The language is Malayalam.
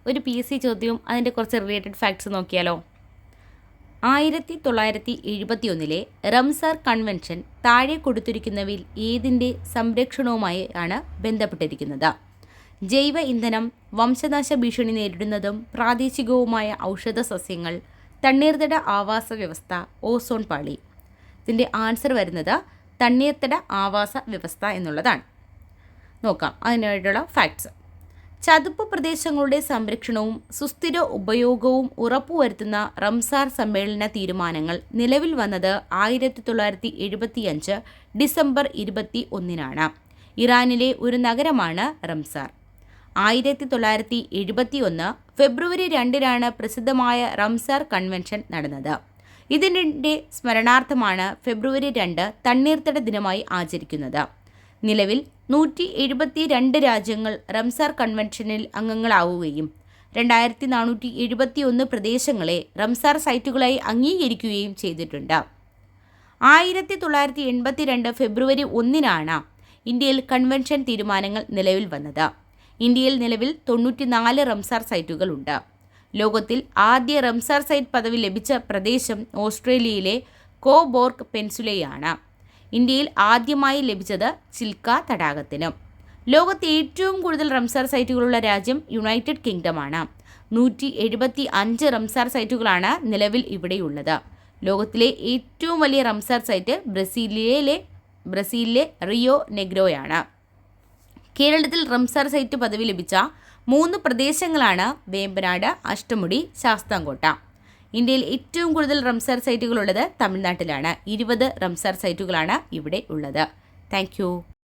ഒരു PSC ചോദ്യവും അതിൻ്റെ കുറച്ച് റിലേറ്റഡ് ഫാക്ട്സ് നോക്കിയാലോ. 1971 റംസാർ കൺവെൻഷൻ താഴെ കൊടുത്തിരിക്കുന്നവയിൽ ഏതിൻ്റെ സംരക്ഷണവുമായി ആണ് ബന്ധപ്പെട്ടിരിക്കുന്നത്? ജൈവ ഇന്ധനം, വംശനാശ ഭീഷണി നേരിടുന്നതും പ്രാദേശികവുമായ ഔഷധ സസ്യങ്ങൾ, തണ്ണീർത്തട ആവാസ വ്യവസ്ഥ, ഓസോൺ പാളി. ഇതിൻ്റെ ആൻസർ വരുന്നത് തണ്ണീർത്തട ആവാസ വ്യവസ്ഥ എന്നുള്ളതാണ്. നോക്കാം അതിനായിട്ടുള്ള ഫാക്ട്സ്. ചതുപ്പ് പ്രദേശങ്ങളുടെ സംരക്ഷണവും സുസ്ഥിര ഉപയോഗവും ഉറപ്പുവരുത്തുന്ന റംസാർ സമ്മേളന തീരുമാനങ്ങൾ നിലവിൽ വന്നത് 1975 ഡിസംബർ 21 ഇറാനിലെ ഒരു നഗരമാണ് റംസാർ. 1971 ഫെബ്രുവരി 2 പ്രസിദ്ധമായ റംസാർ കൺവെൻഷൻ നടന്നത്. ഇതിൻ്റെ സ്മരണാർത്ഥമാണ് ഫെബ്രുവരി 2 തണ്ണീർത്തട ദിനമായി ആചരിക്കുന്നത്. നിലവിൽ 172 രാജ്യങ്ങൾ റംസാർ കൺവെൻഷനിൽ അംഗങ്ങളാവുകയും 2471 പ്രദേശങ്ങളെ റംസാർ സൈറ്റുകളായി അംഗീകരിക്കുകയും ചെയ്തിട്ടുണ്ട്. 1982 ഫെബ്രുവരി 1 ഇന്ത്യയിൽ കൺവെൻഷൻ തീരുമാനങ്ങൾ നിലവിൽ വന്നത്. ഇന്ത്യയിൽ നിലവിൽ 94 റംസാർ സൈറ്റുകളുണ്ട്. ലോകത്തിൽ ആദ്യ റംസാർ സൈറ്റ് പദവി ലഭിച്ച പ്രദേശം ഓസ്ട്രേലിയയിലെ കോബോർക്ക് പെൻസുലയാണ്. ഇന്ത്യയിൽ ആദ്യമായി ലഭിച്ചത് ചിൽക്ക തടാകത്തിനും. ലോകത്തെ ഏറ്റവും കൂടുതൽ റംസാർ സൈറ്റുകളുള്ള രാജ്യം യുണൈറ്റഡ് കിങ്ഡമാണ്. 175 റംസാർ സൈറ്റുകളാണ് നിലവിൽ ഇവിടെയുള്ളത്. ലോകത്തിലെ ഏറ്റവും വലിയ റംസാർ സൈറ്റ് ബ്രസീലിലെ റിയോ നെഗ്രോയാണ്. കേരളത്തിൽ റംസാർ സൈറ്റ് പദവി ലഭിച്ച 3 പ്രദേശങ്ങളാണ് വേമ്പനാട്, അഷ്ടമുടി, ശാസ്താംകോട്ട. ഇന്ത്യയിൽ ഏറ്റവും കൂടുതൽ റംസാർ സൈറ്റുകളുള്ളത് തമിഴ്നാട്ടിലാണ്. 20 റംസാർ സൈറ്റുകളാണ് ഇവിടെ ഉള്ളത്. താങ്ക്